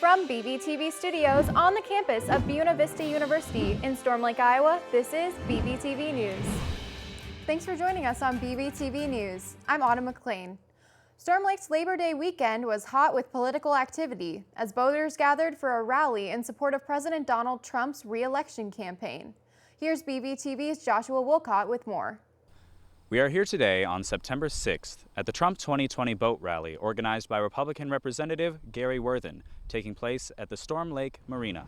From BVTV Studios on the campus of Buena Vista University in Storm Lake, Iowa, this is BVTV News. Thanks for joining us on BVTV News. I'm Autumn McLean. Storm Lake's Labor Day weekend was hot with political activity as voters gathered for a rally in support of President Donald Trump's re-election campaign. Here's BVTV's Joshua Wolcott with more. We are here today on September 6th at the Trump 2020 boat rally organized by Republican Representative Gary Worthen, taking place at the Storm Lake Marina.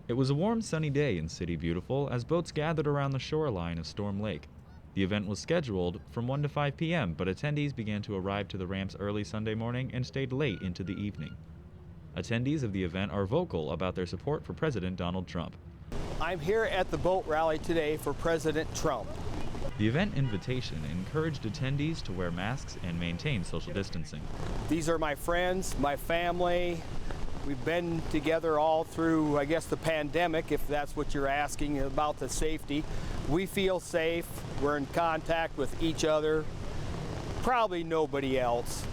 It was a warm, sunny day in City Beautiful as boats gathered around the shoreline of Storm Lake. The event was scheduled from 1 to 5 p.m., but attendees began to arrive to the ramps early Sunday morning and stayed late into the evening. Attendees of the event are vocal about their support for President Donald Trump. I'm here at the boat rally today for President Trump. The event invitation encouraged attendees to wear masks and maintain social distancing. These are my friends, my family. We've been together all through, I guess, the pandemic, if that's what you're asking about the safety. We feel safe. We're in contact with each other. Probably nobody else,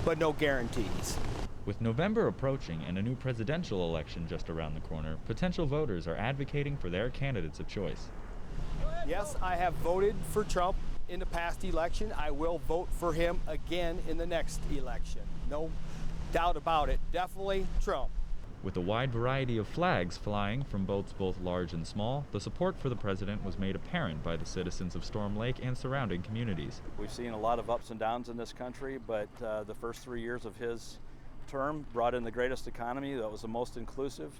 but no guarantees. With November approaching and a new presidential election just around the corner, potential voters are advocating for their candidates of choice. Yes, I have voted for Trump in the past election. I will vote for him again in the next election. No doubt about it. Definitely Trump. With a wide variety of flags flying from boats both large and small, the support for the president was made apparent by the citizens of Storm Lake and surrounding communities. We've seen a lot of ups and downs in this country, but the first 3 years of his term brought in the greatest economy that was the most inclusive.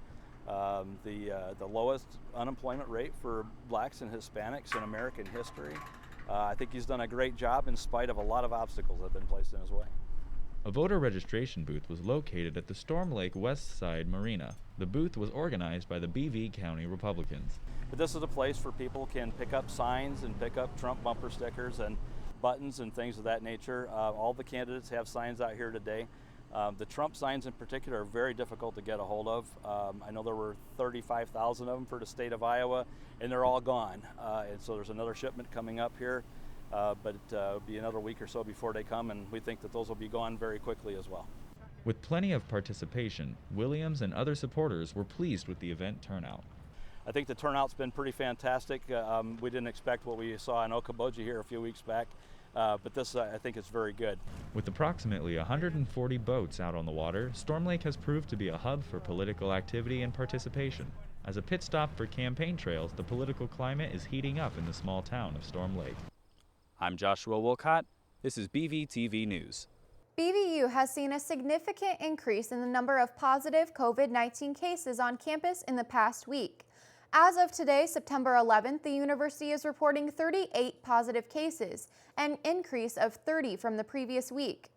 The lowest unemployment rate for blacks and Hispanics in American history. I think he's done a great job in spite of a lot of obstacles that have been placed in his way. A voter registration booth was located at the Storm Lake West Side Marina. The booth was organized by the BV County Republicans. But this is a place where people can pick up signs and pick up Trump bumper stickers and buttons and things of that nature. All the candidates have signs out here today. The Trump signs in particular are very difficult to get a hold of. I know there were 35,000 of them for the state of Iowa, and they're all gone. And so there's another shipment coming up here, but it'll be another week or so before they come, and we think that those will be gone very quickly as well. With plenty of participation, Williams and other supporters were pleased with the event turnout. I think the turnout's been pretty fantastic. We didn't expect what we saw in Okoboji here a few weeks back. But this, I think, is very good. With approximately 140 boats out on the water, Storm Lake has proved to be a hub for political activity and participation. As a pit stop for campaign trails, the political climate is heating up in the small town of Storm Lake. I'm Joshua Wolcott. This is BVTV News. BVU has seen a significant increase in the number of positive COVID-19 cases on campus in the past week. As of today, September 11th, the university is reporting 38 positive cases, an increase of 30 from the previous week.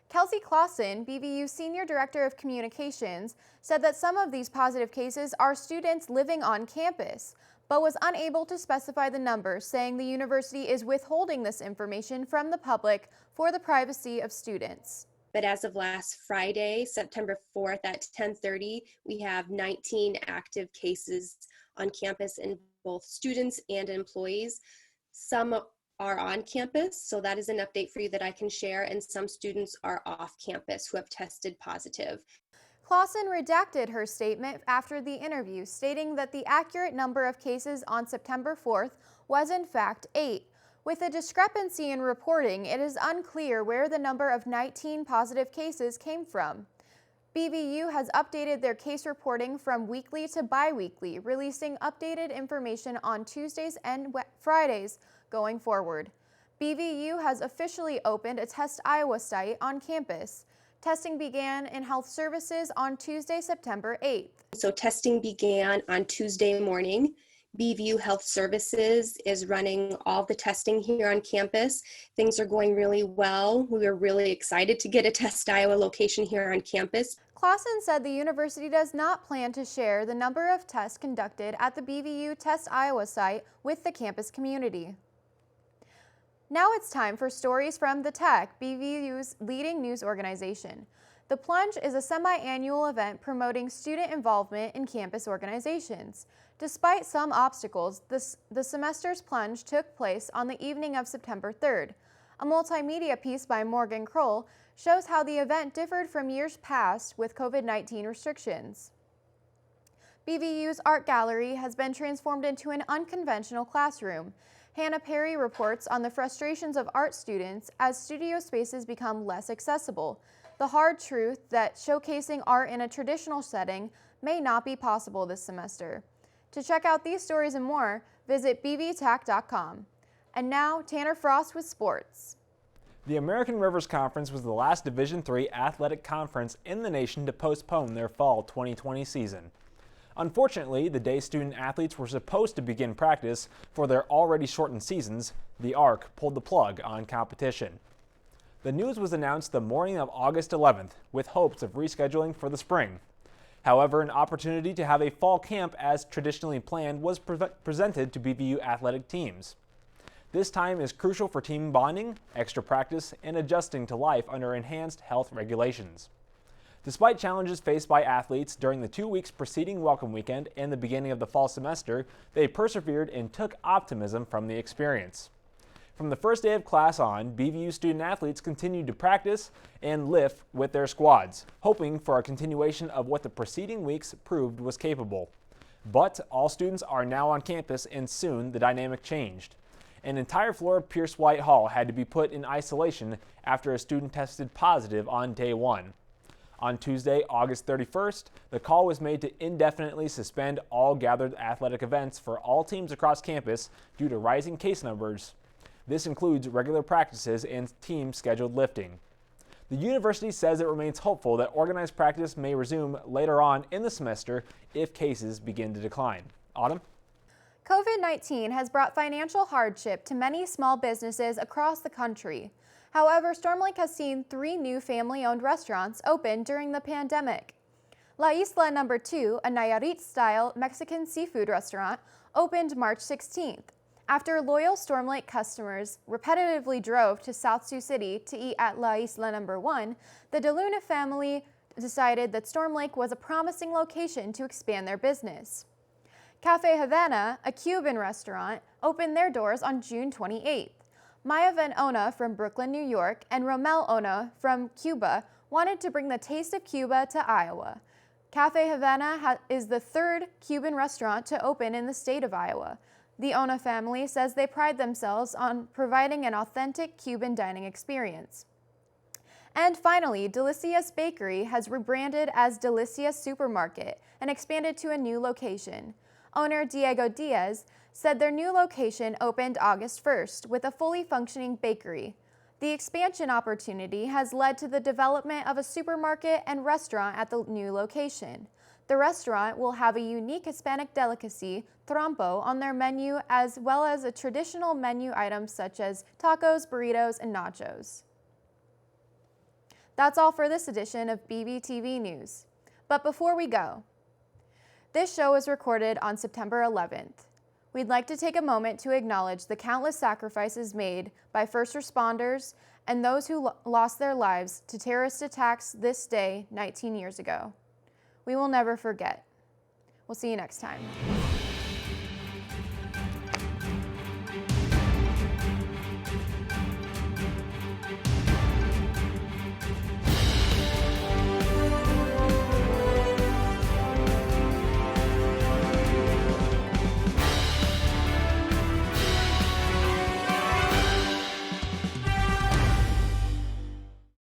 Kelsey Clausen, BVU Senior Director of Communications, said that some of these positive cases are students living on campus, but was unable to specify the numbers, saying the university is withholding this information from the public for the privacy of students. But as of last Friday, September 4th at 10:30, we have 19 active cases on campus in both students and employees. Some are on campus, so that is an update for you that I can share, and some students are off campus who have tested positive. Clausen redacted her statement after the interview, stating that the accurate number of cases on September 4th was in fact 8. With a discrepancy in reporting, it is unclear where the number of 19 positive cases came from. BVU has updated their case reporting from weekly to bi-weekly, releasing updated information on Tuesdays and Fridays going forward. BVU has officially opened a Test Iowa site on campus. Testing began in health services on Tuesday, September 8th. So testing began on Tuesday morning. BVU Health Services is running all the testing here on campus. Things are going really well. We are really excited to get a Test Iowa location here on campus. Clausen said the university does not plan to share the number of tests conducted at the BVU Test Iowa site with the campus community. Now it's time for stories from The Tech, BVU's leading news organization. The Plunge is a semi-annual event promoting student involvement in campus organizations. Despite some obstacles, the semester's plunge took place on the evening of September 3rd. A multimedia piece by Morgan Kroll shows how the event differed from years past with COVID-19 restrictions. BVU's art gallery has been transformed into an unconventional classroom. Hannah Perry reports on the frustrations of art students as studio spaces become less accessible, the hard truth that showcasing art in a traditional setting may not be possible this semester. To check out these stories and more, visit bvtac.com. And now, Tanner Frost with sports. The American Rivers Conference was the last Division III athletic conference in the nation to postpone their fall 2020 season. Unfortunately, the day student athletes were supposed to begin practice for their already shortened seasons. The ARC pulled the plug on competition. The news was announced the morning of August 11th, with hopes of rescheduling for the spring. However, an opportunity to have a fall camp as traditionally planned was presented to BVU athletic teams. This time is crucial for team bonding, extra practice, and adjusting to life under enhanced health regulations. Despite challenges faced by athletes during the 2 weeks preceding Welcome Weekend and the beginning of the fall semester, they persevered and took optimism from the experience. From the first day of class on, BVU student athletes continued to practice and lift with their squads, hoping for a continuation of what the preceding weeks proved was capable. But all students are now on campus, and soon the dynamic changed. An entire floor of Pierce White Hall had to be put in isolation after a student tested positive on day one. On Tuesday, August 31st, the call was made to indefinitely suspend all gathered athletic events for all teams across campus due to rising case numbers. This includes regular practices and team-scheduled lifting. The university says it remains hopeful that organized practice may resume later on in the semester if cases begin to decline. Autumn? COVID-19 has brought financial hardship to many small businesses across the country. However, Storm Lake has seen 3 new family-owned restaurants open during the pandemic. La Isla No. 2, a Nayarit-style Mexican seafood restaurant, opened March 16th. After loyal Storm Lake customers repetitively drove to South Sioux City to eat at La Isla No. 1, the DeLuna family decided that Storm Lake was a promising location to expand their business. Cafe Havana, a Cuban restaurant, opened their doors on June 28th. Maya Van Ona from Brooklyn, New York, and Romel Ona from Cuba wanted to bring the taste of Cuba to Iowa. Cafe Havana is the 3rd Cuban restaurant to open in the state of Iowa. The Ona family says they pride themselves on providing an authentic Cuban dining experience. And finally, Delicias Bakery has rebranded as Delicias Supermarket and expanded to a new location. Owner Diego Diaz said their new location opened August 1st with a fully functioning bakery. The expansion opportunity has led to the development of a supermarket and restaurant at the new location. The restaurant will have a unique Hispanic delicacy, trompo, on their menu, as well as a traditional menu items such as tacos, burritos, and nachos. That's all for this edition of BBTV News. But before we go, this show was recorded on September 11th. We'd like to take a moment to acknowledge the countless sacrifices made by first responders and those who lost their lives to terrorist attacks this day 19 years ago. We will never forget. We'll see you next time.